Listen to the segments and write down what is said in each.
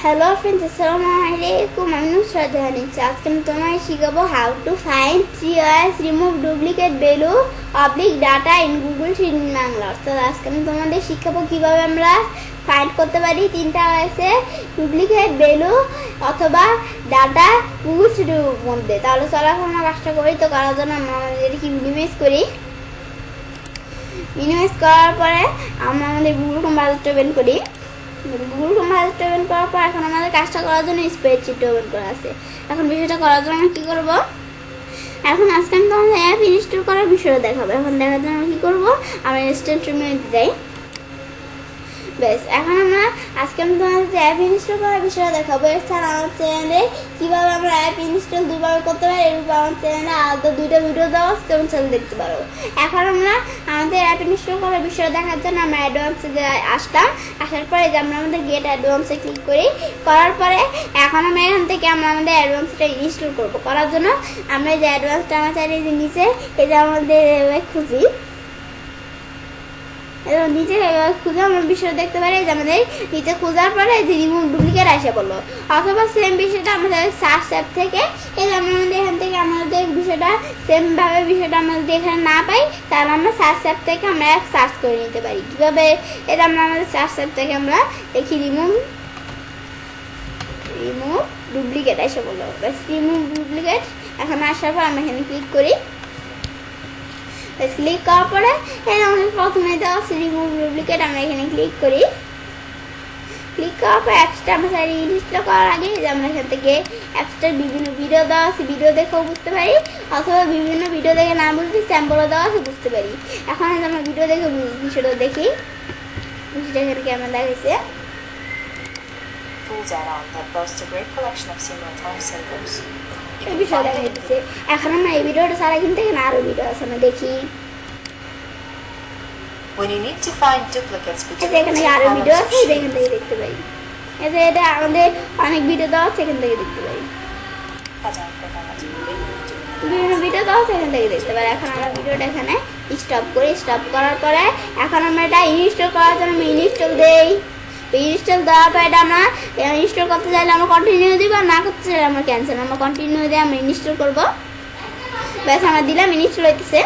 Hello friends, Assalamualaikum. I'm Nusrat Hanich. आज हम तुम्हें शिखाबो how to find COS remove duplicate value oblique data in Google Sheets Bangla। তো আজকে আমি তোমাদের শিখাবো কিভাবে আমরা ফাইন্ড করতে পারি তিনটা আছে ডুপ্লিকেট ভ্যালু অথবা ডাটা গুগল শিটের মধ্যে। তাহলে চলো এখন আমরা কাজটা করি। তো করার জন্য আমরা এটাকে মিনিমাইজ করি। মিনিমাইজ করার পরে আমরা আমাদের গুগল ক্রোম ব্রাউজারটা ওপেন করি। গুগল ক্রোম ব্রাউজারটা ওপেন করার পর এখন আমাদের কাজটা করার জন্য স্প্রেডশিটটা ওপেন করা আছে। এখন বিষয়টা করার জন্য আমরা কী করবো, এখন আজকে আমি তোমাদের অ্যাপ ইনস্টল করার বিষয়টা দেখাবো। এখন দেখার জন্য আমরা কী করবো, আমরা ইনস্ট্যান্ট মেনুতে যাই। বেশ, এখন আমরা আজকে আমি তোমাদের অ্যাপ ইনস্টল করার বিষয়টা দেখাবো। এছাড়া আমার চ্যানেলে কীভাবে আমরা অ্যাপ ইনস্টল দুইভাবে করতে পারি এর উপর আমার চ্যানেলে আলাদা দুইটা ভিডিও দেওয়া আছে, তেমন চ্যানেল দেখতে পারো। এখন আমরা আমাদের অ্যাপ ইনস্টল করার বিষয়টা দেখার জন্য আমরা অ্যাডভান্সে আসলাম। আসার পরে যে আমরা আমাদের গেট অ্যাডভান্সে ক্লিক করি। করার পরে এখন আমরা এখান থেকে আমরা আমাদের অ্যাডভান্সটা ইনস্টল করবো। করার জন্য আমরা যে অ্যাডভান্সটা আমার চাইলে যে নিচে এই যে আমাদের খুঁজি, নিচে খুঁজে আমরা বিষয় দেখতে পারি যে আমাদের নিচে খোঁজার পরে যে রিমুভ ডুপ্লিকেট আসে বললো, অথবা সেম বিষয়টা আমাদের সার্চ অ্যাপ থেকে এই যে আমরা আমাদের এখান থেকে আমাদের বিষয়টা সেমভাবে বিষয়টা আমরা যদি এখানে না পাই তাহলে আমরা সার্চ অ্যাপ থেকে আমরা অ্যাপ সার্চ করে নিতে পারি। কীভাবে এটা আমরা আমাদের সার্চ অ্যাপ থেকে আমরা দেখি রিমুভ ডুপ্লিকেট আসে বললো। রিমুভ ডুপ্লিকেট এখন আসার পর আমরা এখানে ক্লিক করি। ক্লিক করার পরে আমাদের প্রথমে দেওয়া আছে রিমুভ ডুপ্লিকেট, আমরা এখানে ক্লিক করি। ক্লিক করার পর অ্যাপসটা আমরা চাইলে ইনস্টল করার আগে যে আমরা এখান থেকে অ্যাপসটার বিভিন্ন ভিডিও দেওয়া আছে, ভিডিও দেখেও বুঝতে পারি, অথবা বিভিন্ন ভিডিও দেখে না বুঝতে স্যাম্পলও দেওয়া আছে বুঝতে পারি। এখন আমরা ভিডিও দেখে বিষয়টা দেখি। বিষয়টা এখানে কেমন লাগছে। এখন আমরা এই ভিডিওটা ছাড়া কিন্তু এখানে আরো ভিডিও আছে, আমরা দেখি। When you need to find duplicates between এখানে আরো ভিডিও আছে, এখান থেকে দেখতে পাই। এই যে এটা আমাদের অনেক ভিডিও দেওয়া আছে, এখান থেকে দেখতে পাই। বিভিন্ন ভিডিও দেওয়া আছে, এখান থেকে দেখতে পাই। এখন আমরা ভিডিওটা এখানে স্টপ করি। স্টপ করার পরে এখন আমরা এটা ইনস্টল করার জন্য আমি ইনস্টল দেই। ইনস্টল দেওয়ার পর এটা আমরা ইনস্টল করতে চাইলে আমরা কন্টিনিউ দিব, আর না করতে চাইলে আমরা ক্যান্সেল। আমরা কন্টিনিউ দিয়ে আমরা ইনস্টল করবো। ব্যাস, আমরা দিলাম, ইনস্টল হইতেছে।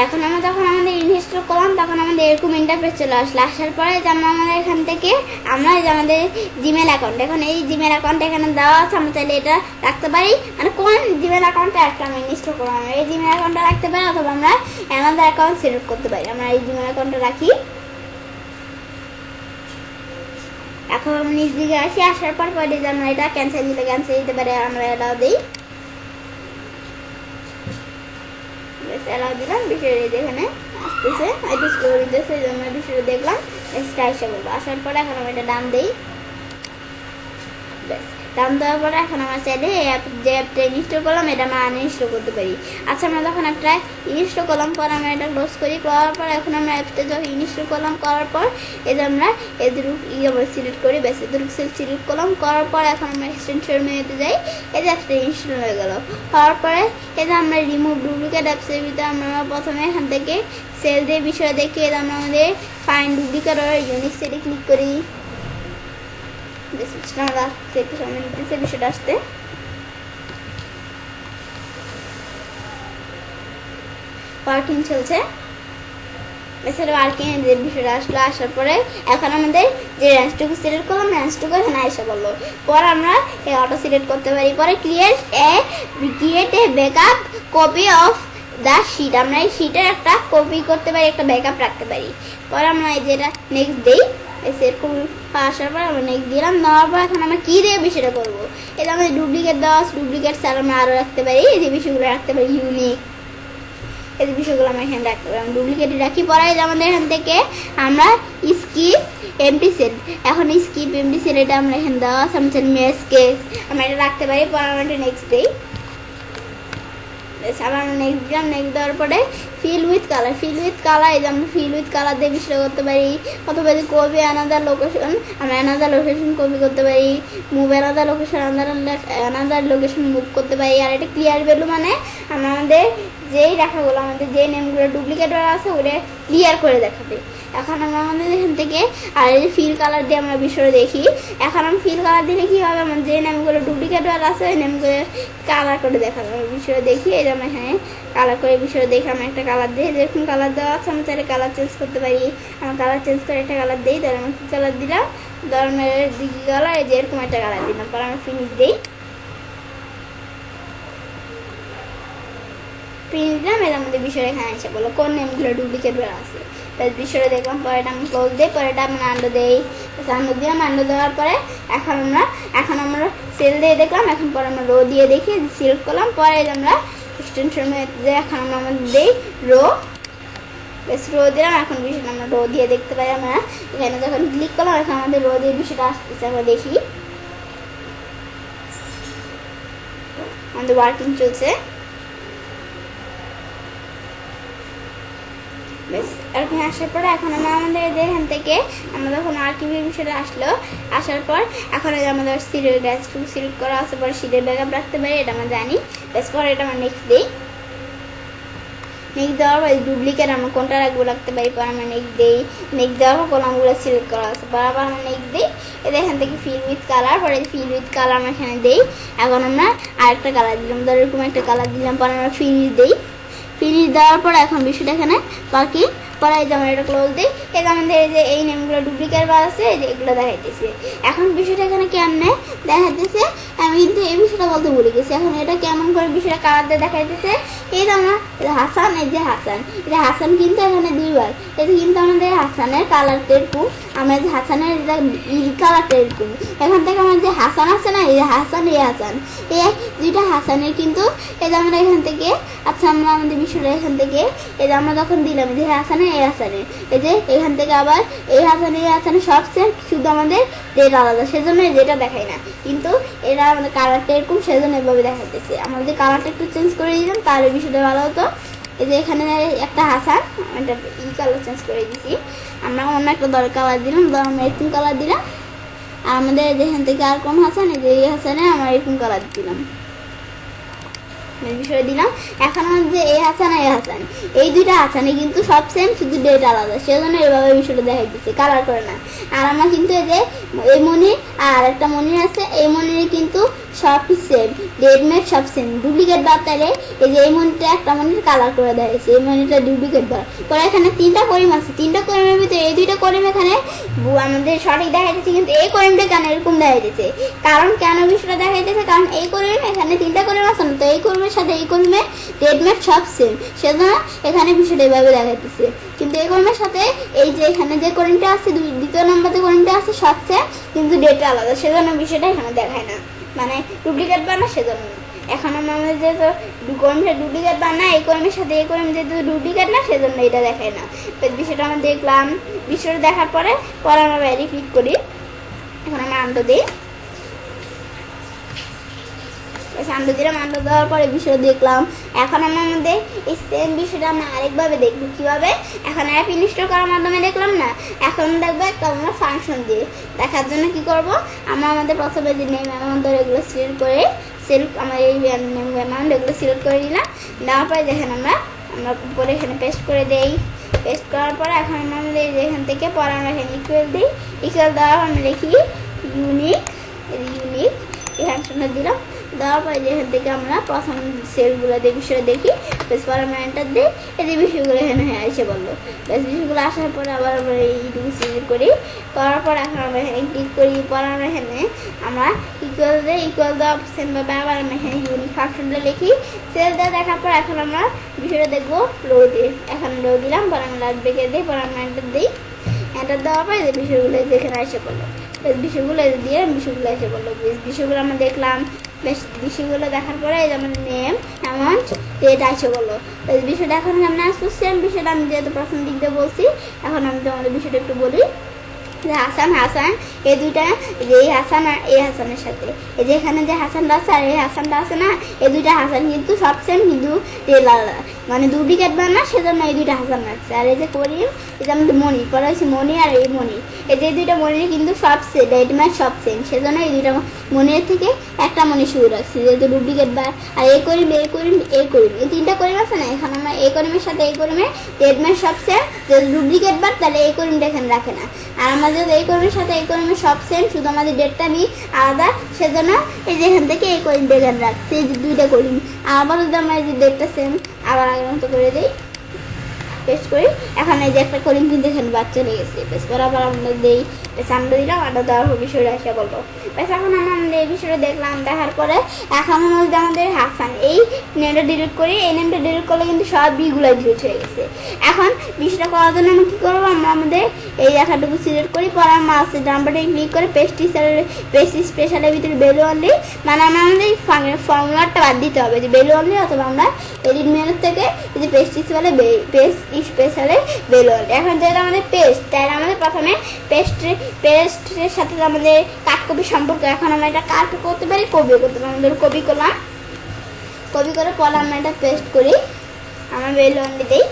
এখন আমরা যখন আমাদের ইনস্টল করলাম তখন আমাদের এরকম ইন্টারফেস চলে আসলো। আসার পরে যে আমরা আমাদের এখান থেকে আমরা যে আমাদের জিমেল অ্যাকাউন্ট, এখন এই জিমেল অ্যাকাউন্ট এখানে দেওয়া আছে, আমরা চাইলে এটা রাখতে পারি। মানে কোন জিমেল অ্যাকাউন্টটা একটা আমরা ইনস্টল করলাম এই জিমেল অ্যাকাউন্টটা রাখতে পারি, অথবা আমরা অ্যানাদার অ্যাকাউন্ট সিলেক্ট করতে পারি। আমরা এই জিমেল অ্যাকাউন্টটা রাখি। এখন আমরা নিজ দিকে আসি। আসার পর পরে যে আমরা এটা ক্যান্সেল দিতে দিতে পারি, আমরা এটাও দিই। এলাও দিলাম। বিষয়টা এখানে আসতেছে, এটা স্টোরি দিতেছে, এই জন্য বিষয়টা দেখলাম। এক্সট্রা এসে বলবো। আসার পরে এখন আমরা এটা ডান দিই। ব্যাস, ডান দেওয়ার পরে এখন আমরা চাইলে যে অ্যাপটা ইনস্টল করলাম এটা আমরা আনইনস্টল করতে পারি। আচ্ছা, আমরা যখন অ্যাপটা ইনস্টল করলাম পর আমরা এটা ক্লোজ করি। করার পর এখন আমরা অ্যাপটা যখন ইনস্টল করলাম করার পর এই যে আমরা এদুরুক আমরা সিলেক্ট করি। ব্যাস, এদুরুক সিলেক্ট করলাম। করার পর এখন আমরা এক্সটেনশন মেনুতে যাই। এই যে অ্যাপটা ইনস্টল হয়ে গেল। হওয়ার পরে এই যে আমরা রিমুভ ডুপ্লিকেট অ্যাপসের ভিতরে আমরা প্রথমে এখান থেকে সেল দিয়ে বিষয় দেখি। এই যে আমরা আমাদের ফাইন্ড ডুপ্লিকেট আর ইউনিক সেটে ক্লিক করি। বিষয়টা আসতে ওয়ার্কিং চলছে। এছাড়া ওয়ার্কিং এর বিষয়টা আসলো। আসার পরে এখন আমাদের যে রেঞ্জটুকু সিলেক্ট করলাম রেঞ্জটুকু এখানে এসে বললো। পরে আমরা এই অটো সিলেক্ট করতে পারি। পরে create a backup copy of the sheet, আমরা এই শিটের একটা কপি করতে পারি, একটা ব্যাকআপ রাখতে পারি। পরে আমরা এই যেটা নেক্সট দিই। সেরকম আসার পর আমরা নেক্সট দিলাম। নেওয়ার পর এখন আমরা কী দিয়ে বিষয়টা করবো, এটা আমাদের ডুপ্লিকেট দেওয়া ডুপ্লিকেট স্যার আমরা আরও রাখতে পারি। এই যে বিষয়গুলো রাখতে পারি, ইউনিক এই যে বিষয়গুলো আমরা এখানে রাখতে পারি। আমরা ডুপ্লিকেটই রাখি। পরে আমাদের এখান থেকে আমরা স্কিপ এমটি সেট, এখন স্কিপ এমটি সেট এটা আমরা এখানে দেওয়া আছে, আমরা মেস কেস আমরা এটা রাখতে পারি। পরে আমরা এটা নেক্সট দিই। আবার আমরা নেক্সট দিলাম। নেক্সট দেওয়ার পরে ফিল উইথ কালার এই যে আমরা ফিল উইথ কালার দিয়ে বিষয় করতে পারি, অথবা যদি কপি অ্যানাদার লোকেশন আমরা অ্যানাদার লোকেশন কপি করতে পারি, move another location another location move করতে পারি। আর এটা ক্লিয়ার ভ্যালু মানে আমরা আমাদের যেই রেখাগুলো আমাদের যে নেমগুলো ডুপ্লিকেট আছে ওটা ক্লিয়ার করে দেখাবে। এখন আমরা আমাদের এখান থেকে আর এই ফিল কালার দিয়ে আমরা বিষয় দেখি। এখন আমি ফিল কালার দিলে কী হবে, আমার যে নেমগুলো ডুপ্লিকেট আছে ওই নেমগুলো কালার করে দেখাবে। আমি বিষয় দেখি, এই যে আমরা এখানে কালার করে বিষয় দেখি। আমি একটা কালার দিই, যেরকম কালার দেওয়া আছে আমি চাইলে কালার চেঞ্জ করতে পারি। আমার কালার চেঞ্জ করে একটা কালার দিই, ধর আমি কালার দিলাম, ধর দিকে কালার এই যে এরকম একটা কালার দিলাম, পরে আমি ফিনিশ দিই। প্রিন্ট দিলাম, এর আমাদের বিষয় এখানে এসে বলো কোন নেমগুলো ডুপ্লিকেট আছে। তার বিষয়টা দেখলাম, পরেটা আমি ক্লোজ দিই, পরেটা আমি আন্ডো দিই, আন্ডো দিলাম। আন্ডো দেওয়ার পরে এখন আমরা সেল দিয়ে দেখলাম। এখন পরে আমরা রো দিয়ে দেখি, সিলেক্ট করলাম, পরে আমরা এক্সটেনশন যে এখন আমরা আমাদের দিই রো, বেশ রো দিলাম। এখন বিষয়টা আমরা রো দিয়ে দেখতে পাই। আমরা এখানে যখন ক্লিক করলাম এখন আমাদের রো দিয়ে বিষয়টা আসতেছে, আমরা দেখি আমাদের ওয়ার্কিং চলছে। বেশ এরকম আসার পরে এখন আমরা আমাদের এখান থেকে আমরা যখন আর্কিভের বিষয়টা আসার পর এখন আমাদের সিরিয়াল ড্যাশটুকু সিলেক্ট করা আছে, পরে সিরিয়াল ব্যাকআপ রাখতে পারি, এটা আমরা জানি। বেশ পরে এটা আমরা নেক্সট দিই, নেক্সট দেওয়ার পর ডুপ্লিকেট আমরা কোনটা রাখতে পারি, পরে আমরা নেক্সট দিই। নেক্সট দেওয়ার পর কলামগুলো সিলেক্ট করা আছে, পরে আবার আমরা নেক্সট দিই। এটা এখান থেকে ফিল উইথ কালার, পরে ফিল উইথ কালার আমরা এখানে দিই। এখন আমরা আরেকটা কালার দিলাম, ধর এরকম একটা কালার দিলাম, পরে আমরা ফিনিশ দিই। ফিনিশ দেওয়ার পর এখন বিষয়টা এখানে বাকি, পরে এই যে আমরা এটা ক্লোজ দিই। এই যে আমাদের এই যে এই নেমগুলো ডুপ্লিকেট আছে, এই যে এগুলো দেখাইতেছে। এখন বিষয়টা এখানে কেমনে দেখাইতেছে আমি কিন্তু এই বিষয়টা বলতে ভুলে গেছি। এখন এটা কেমন করে বিষয়টা কালার দিয়ে দেখাইতেছে, এই যে আমরা হাসান, এই যে হাসান, এটা হাসান কিন্তু এখানে দুইবার, এটা কিন্তু আমাদের হাসানের কালারটা এরকম, আমরা যে হাসানের কালারটা এরকম। এখান থেকে আমার যে হাসান আছে না, এই যে হাসান, এই হাসান, এই দুইটা হাসানের কিন্তু এই যে আমরা এখান থেকে, আচ্ছা আমরা আমাদের বিষয়টা এখান থেকে এই যে আমরা যখন দিলাম যে হাসানে এই হাসানে, এই যে এখান থেকে আবার এই হাসানে সব সেম, শুধু আমাদের রেট আলাদা, সেজন্য যেটা দেখায় না। কিন্তু এরা আমাদের কালারটা এরকম, সেজন্য এভাবে দেখাইতেছে। আমাদের কালারটা একটু চেঞ্জ করে দিলাম, তাহলে বিষয়টা ভালো হতো। এই যে এখানে একটা হাসান, এটা কালার চেঞ্জ করে দিচ্ছি। আমরা অন্য একটা কালার দিলাম, আমরা এরকম কালার দিলাম। আর আমাদের এখান থেকে আর কোন হাসান, এই যে এই হাসানে আমরা এরকম কালার দিলাম, বিষয় দিলাম। এখন যে এই হাসান এই হাসান, এই দুইটা হাসানে কিন্তু সব সেম, শুধু ডেট আলাদা, সেজন্য এইভাবে বিষয়টা দেখাই দিচ্ছে, কালার করে না। আর আমরা কিন্তু এই যে এই মনির আর একটা মনির আছে, এই মনির কিন্তু সব সেম, ডেট মেট সব সেম, ডুপ্লিকেট বার তাইলে এই যে এই মনিটা একটা মনির কালার করে দেখাইছে, এই মনিটা ডুপ্লিকেট বার। পরে এখানে তিনটা করিম আছে, তিনটা করিমের ভিতরে এই দুইটা করিম এখানে আমাদের সঠিক দেখাইতেছে, কিন্তু এই করিমটা কেন এরকম দেখাইতেছে, কারণ কেন বিষয়টা দেখাইতেছে, কারণ এই করিম এখানে তিনটা করিম আছে না, তো এই করিমের সাথে এই করিমে ডেট মেট সব সেম, সেজন্য এখানে বিষয়টা এইভাবে দেখাইতেছে। কিন্তু এই করিমের সাথে এই যে এখানে যে করিমটা আছে, দ্বিতীয় নম্বর যে করিমটা আছে সব সেম, কিন্তু ডেট আলাদা, সেজন্য বিষয়টা এখানে দেখায় না, মানে ডুপ্লিকেট বানা, সেজন্য। এখন আমাদের যেহেতু কর্মীটা ডুপ্লিকেট বানা, এই কর্মীর সাথে এই কর্মী যেহেতু ডুপ্লিকেট না, সেজন্য এটা দেখায় না। তো বিষয়টা আমরা দেখলাম, বিষয়টা দেখার পরে আমরা বাইরে ক্লিক করি। এখন আমরা আন্ডো দিই, আন্ডো দিলাম। আন্ডো দেওয়ার পরে বিষয় দেখলাম। এখন আমরা আমাদের এই সেম বিষয়টা আমরা আরেকভাবে দেখবো কীভাবে। এখন অ্যাপ ইনস্টল করার মাধ্যমে দেখলাম না, এখন দেখবো একটা আমরা ফাংশন দিয়ে দেখার জন্য কি করব, আমরা আমাদের প্রথমে যে নেম অ্যামাউন্ট এগুলো সিলেক্ট করে আমার এই নেম অ্যামাউন্ট এগুলো সিলেক্ট করে দিলাম। দেওয়ার পরে দেখেন আমরা উপরে এখানে পেস্ট করে দেই। পেস্ট করার পরে এখন আমরা আমাদের এখান থেকে পরে আমরা এখানে ইকুয়াল দিই। ইকুয়াল দেওয়ার পর আমরা লিখি ইউনিক, এই ফাংশনটা দিলাম। দেওয়ার পরে যেখান থেকে আমরা প্রথম সেলগুলো দিয়ে বিষয় দেখি, বেশ পরে আমরা এন্টার দিই, এই যে বিষয়গুলো এখানে এসে বললো। বেশ বিষয়গুলো আসার পরে আবার আমরা এইটুকু সিলেক্ট করি, করার পর এখন আমরা এখানে ক্লিক করি। পরে আমরা এখানে আমরা ইকুয়াল দিই, ইকুয়াল দেওয়া সেমভাবে আবার আমরা এখানে ইউনিক ফাংশনটা লিখি। সেল দিয়ে দেখার পর এখন আমরা বিষয়টা দেখবো লো দিয়ে। এখন লো দিলাম, পরে আমরা লাস্ট ব্রেকে দিই, পরে আমরা এন্টার দিই। এন্টার দেওয়ার পরে যে বিষয়গুলো যেখানে এসে পড়লো, বিষয়গুলো দিয়ে বিষয়গুলো এসে পড়লো। বিষয়গুলো আমরা দেখলাম। বেশ বিষয়গুলো দেখার পরে এই যেমন নেম অ্যামাউন্ট এটা এসে বললো। এই বিষয়টা এখন সামনে আসতো, সেম বিষয়টা আমি যেহেতু প্রথম দিক দিয়ে বলছি, এখন আমি তোমাদের বিষয়টা একটু বলি। হাসান এই দুইটা, এই হাসান আর এই হাসানের সাথে এই যে এখানে যে হাসানটা আছে আর এই হাসানটা আছে না, এই দুইটা হাসান কিন্তু সব সেম, কিন্তু রেল আলাদা। মানে ডুপ্লিকেট বার না, সেজন্য এই দুইটা হাসান রাখছে। আর এই যে করিম, এই যে আমাদের মনি, পরে হচ্ছে মনি আর এই মনি, এই যে দুইটা মনির কিন্তু সব সেট, এটা মানে সব সেম, সেজন্য এই দুইটা মনির থেকে একটা মনি শুরু রাখছি, যেহেতু ডুপ্লিকেট বার। আর এই করিম, এই করিম, এই করিম, এই তিনটা করিম আছে না, এখন আমরা এই করিমের সাথে এই করিমের ডেট ম্যাচ সব সেম, যেহেতু ডুপ্লিকেট বার তাহলে এই করিমটা এখানে রাখে না। আর আমাদের এই করিমের সাথে এই করিমের সব সেম, শুধু আমাদের ডেটটা নিই আলাদা, সেজন্য এই যে এখান থেকে এই করিমটা এখানে রাখছি, এই যে দুইটা করিম। আর আবার যদি আমরা এই যে ডেটটা সেম আবার আগের মতো করে দিই, পেস্ট করি, এখন এই যে একটা করিম কিন্তু এখানে বাদ চলে গেছে, বেশ বরাবর আমরা দিই, বেশ আমরা দিলাম, আটা দেওয়ার পর বিষয়টা এসে বলবো। বেশ এখন আমরা এই বিষয়টা দেখলাম, দেখার পরে এখন মধ্যে আমাদের হাসান, এই নেমটা ডিলিট করি, এই নেমটা ডিলিট করলে কিন্তু সব বিগুলো ডিলিট হয়ে গেছে। এখন বিষয়টা করার জন্য আমরা কী করবো, আমরা আমাদের এই লেখাটুকু সিলেক্ট করি, পরে আমরা আছে নাম্বারটা ক্লিক করে পেস্ট স্পেশালের ভিতরে ভ্যালু অনলি, মানে আমরা আমাদের ফর্মুলাটা বাদ দিতে হবে, যে ভ্যালু অনলি, অথবা আমরা এডিট মেনুর থেকে এই যে পেস্ট স্পেশালে ভ্যালু অনলি। এখন যেটা আমাদের পেস্ট, তাই আমাদের প্রথমে পেস্টের সাথে আমাদের কাট কপি সম্পর্ক, এখন আমরা এটা কাট করতে পারি, কপিও করতে পারি। আমাদের কপি করলাম, কপি করে পরে আমরা এটা পেস্ট করি, আমরা ভ্যালু অনলি দিই,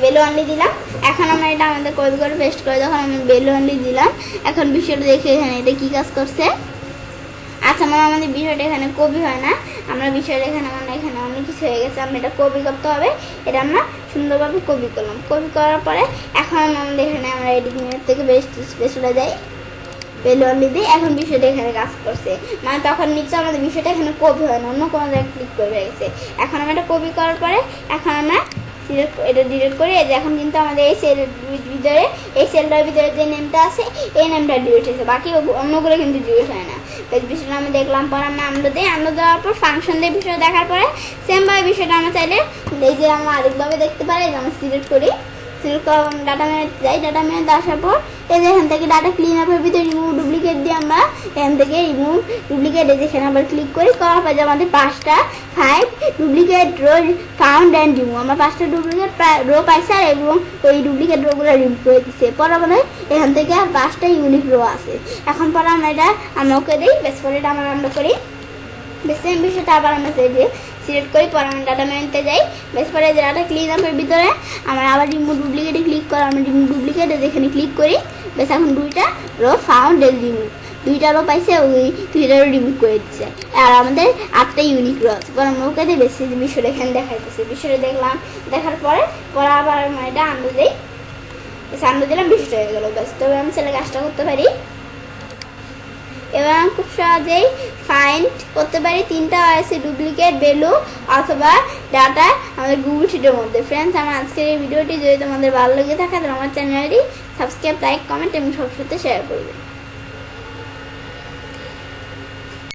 ভ্যালু অনলি দিলাম। এখন আমরা এটা আমাদের কপি করে পেস্ট করে যখন আমরা ভ্যালু অনলি দিলাম, এখন বিষয়টা দেখে এখানে এটা কী কাজ করছে। আচ্ছা মানে আমাদের বিষয়টা এখানে কপি হয় না, আমরা বিষয়টা এখানে অনেক কিছু হয়ে গেছে, আমরা এটা কপি করতে হবে, এটা আমরা সুন্দরভাবে কপি করলাম। কপি করার পরে এখন আমাদের এখানে আমরা এডিটিং থেকে বেস্ট স্পেশালে যাই, ভ্যালু অনলি দিই, এখন বিষয়টা এখানে কাজ করছে, মানে তখন নিচে আমাদের বিষয়টা এখানে কপি হয় না, অন্য কোনো জায়গায় ক্লিক করে গেছে। এখন আমরা এটা কপি করার পরে এখন আমরা এটা ডিলিট করি, এই যে এখন কিন্তু আমাদের এই সেলের ভিতরে, এই সেলটার ভিতরে যে নেমটা আছে এই নেমটা ডিলিট হয়েছে, বাকি অন্যগুলো কিন্তু ডিলিট হয় না। এই বিষয়টা আমি দেখলাম, পর আমরা আমরা দিই, আমরা দেওয়ার পর ফাংশন দিয়ে বিষয়টা দেখার পরে সেমভাবে বিষয়টা আমরা চাইলে এই যে আমরা আরেকভাবে দেখতে পারি, যে আমরা সিলেক্ট করি, সিলেক্ট করে ডাটা মেনুতে যাই, ডাটা মেনুতে আসার পর এই যে এখান থেকে ডাটা ক্লিন আপের ভিতরে রিমুভ ডুপ্লিকেট দিয়ে আমরা এখান থেকে রিমুভ ডুপ্লিকেট, এই যেখানে আবার ক্লিক করি, করার পর যে আমাদের 5টা duplicate row found and remove, আমরা 5টা ডুপ্লিকেট রো পাইছি, আর এবং ওই ডুপ্লিকেট রোগুলো রিমুভ করে দিচ্ছে। পরে আমাদের এখান থেকে 5টা ইউনিক রো আছে। এখন পরে আমরা এটা আমরা ওকে দিই, বেশ করে এটা আমরা করি, বেশ সেম বিষয়টা আবার আমরা সিলেক্ট করি, পরে আমরা ডাটা মেনুতে যাই, বেশ পরে যে ডাটা ক্লিন আপের ভিতরে আমরা আবার রিমুভ ডুপ্লিকেটে ক্লিক করে আমরা রিমুভ ডুপ্লিকেটে যেখানে ক্লিক করি, বেশ এখন 2টা রো ফাউন্ড এন্ড রিমুভ, 2টা রো পাইছে, ওই 2টা রো রিমুভ করে দিচ্ছে, আর আমাদের 8টা ইউনিক রো আছে। পরে আমরা ওকে দিয়ে বেশি বিষয়টা এখানে দেখাইতেছে, বিষয়টা দেখলাম, দেখার পরে আবার আমরা এটা আন্ডু দিই, বেশ আন্ডু দিলাম, বিষয়টা হয়ে গেলো। বেশ তবে আমি ছেলে কাজটা করতে পারি, এবার খুব সহজেই ফাইন্ড করতে পারি 3টা আছে ডুপ্লিকেট ভ্যালু অথবা ডাটা আমাদের গুগল শিটের মধ্যে। ফ্রেন্ডস, আমার আজকের এই ভিডিওটি যদি তোমাদের ভালো লেগে থাকে তাহলে আমার চ্যানেলটি সাবস্ক্রাইব, লাইক, কমেন্ট এবং সবার সাথে শেয়ার করবে।